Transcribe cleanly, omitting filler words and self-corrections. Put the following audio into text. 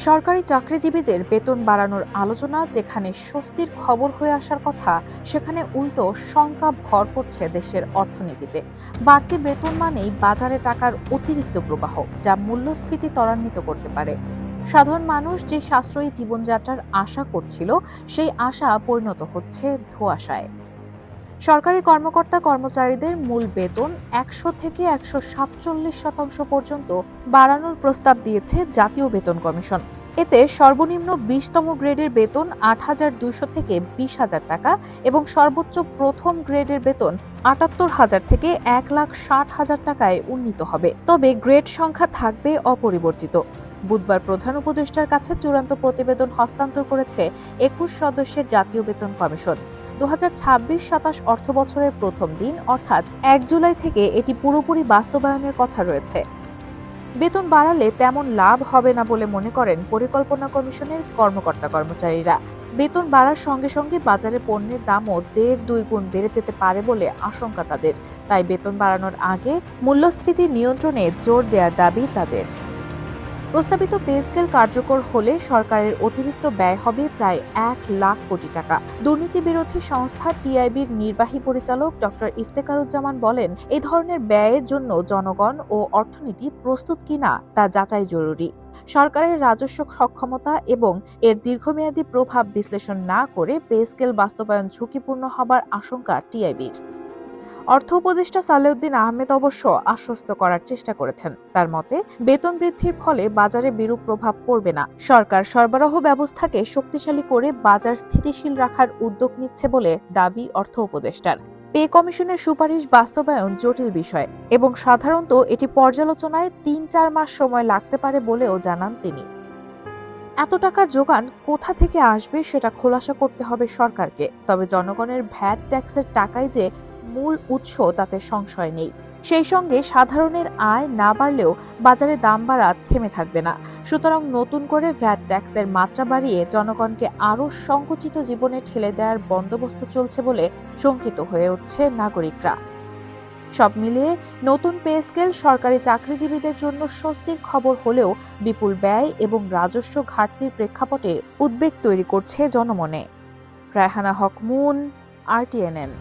সরকারি চাকরিজীবীদের বেতন বাড়ানোর আলোচনা যেখানে স্বস্তির খবর হয়ে আসার কথা, সেখানে উল্টো শঙ্কা ভর করছে দেশের অর্থনীতিতে। বাড়তি বেতন মানেই বাজারে টাকার অতিরিক্ত প্রবাহ, যা মূল্যস্ফীতি ত্বরান্বিত করতে পারে। সাধারণ মানুষ যে সাশ্রয়ী জীবনযাত্রার আশা করছিল, সেই আশা পরিণত হচ্ছে ধোঁয়াশায়। সরকারি কর্মকর্তা কর্মচারীদের মূল বেতন ১০০ থেকে ১৪৭% পর্যন্ত বাড়ানোর প্রস্তাব দিয়েছে জাতীয় বেতন কমিশন। এতে সর্বনিম্ন ২০তম গ্রেডের বেতন ৮,২০০ থেকে ২০,০০০ টাকা এবং সর্বোচ্চ প্রথম গ্রেডের বেতন ৭৮,০০০ থেকে ১,৬০,০০০ টাকায় উন্নীত হবে। তবে গ্রেড সংখ্যা থাকবে অপরিবর্তিত। বুধবার প্রধান উপদেষ্টার কাছে চূড়ান্ত প্রতিবেদন হস্তান্তর করেছে ২১ সদস্যের জাতীয় বেতন কমিশন। ২০২৬-২৭ অর্থবছরের প্রথম দিন অর্থাৎ ১ জুলাই থেকে এটি পুরোপুরি বাস্তবায়নের কথা রয়েছে। বেতন বাড়ালে তেমন লাভ হবে না বলে মনে করেন পরিকল্পনা কমিশনের কর্মকর্তা কর্মচারীরা। বেতন বাড়ার সঙ্গে সঙ্গে বাজারে পণ্যের দামও ১.৫-২ গুণ বেড়ে যেতে পারে বলে আশঙ্কা তাদের। তাই বেতন বাড়ানোর আগে মূল্যস্ফীতি নিয়ন্ত্রণে জোর দেওয়ার দাবি তাদের। প্রস্তাবিত পে স্কেল কার্যকর হলে সরকারের অতিরিক্ত ব্যয় হবে প্রায় ১,০০,০০০ কোটি টাকা। দুর্নীতি বিরোধী সংস্থা টিআইবির নির্বাহী পরিচালক ডক্টর ইফতেখারুজ্জামান বলেন, এই ধরনের ব্যয়ের জন্য জনগণ ও অর্থনীতি প্রস্তুত কিনা তা যাচাই জরুরি। সরকারের রাজস্ব সক্ষমতা এবং এর দীর্ঘমেয়াদী প্রভাব বিশ্লেষণ না করে পে স্কেল বাস্তবায়ন ঝুঁকিপূর্ণ হবার আশঙ্কা টিআইবির। অর্থ উপদেষ্টা সালেউদ্দিন আহমেদ অবশ্য আশ্বস্ত করার চেষ্টা করেছেন। তার মতে, বেতন বৃদ্ধির ফলে বাজারে বিরূপ প্রভাব পড়বে না। সরকার সরবরাহ ব্যবস্থাকে শক্তিশালী করে বাজার স্থিতিশীল রাখার উদ্যোগ নিচ্ছে বলে দাবি অর্থ উপদেষ্টার। পে কমিশনের সুপারিশ বাস্তবায়ন জটিল বিষয় এবং সাধারণত এটি পর্যালোচনায় ৩-৪ মাস সময় লাগতে পারে বলেও জানান তিনি। এত টাকার যোগান কোথা থেকে আসবে সেটা খোলাসা করতে হবে সরকারকে। তবে জনগণের ভ্যাট ট্যাক্সের টাকাই যে মূল উৎস তাতে সংশয় নেই। সেই সঙ্গে সাধারণের আয় না বাড়লেও বাজারে দাম বাড়া থেমে থাকবে না। সুতরাং নতুন করে ভ্যাট ট্যাক্সের মাত্রা বাড়িয়ে জনগণকে আরও সংকুচিত জীবনে ঠেলে দেওয়ার বন্দোবস্ত চলছে বলে শঙ্কিত হয়ে উঠছে নাগরিকরা। সব মিলিয়ে নতুন পে স্কেল সরকারি চাকরিজীবীদের জন্য স্বস্তির খবর হলেও বিপুল ব্যয় এবং রাজস্ব ঘাটতির প্রেক্ষাপটে উদ্বেগ তৈরি করছে জনমনে। রায়হানা হক মুন, RTNN।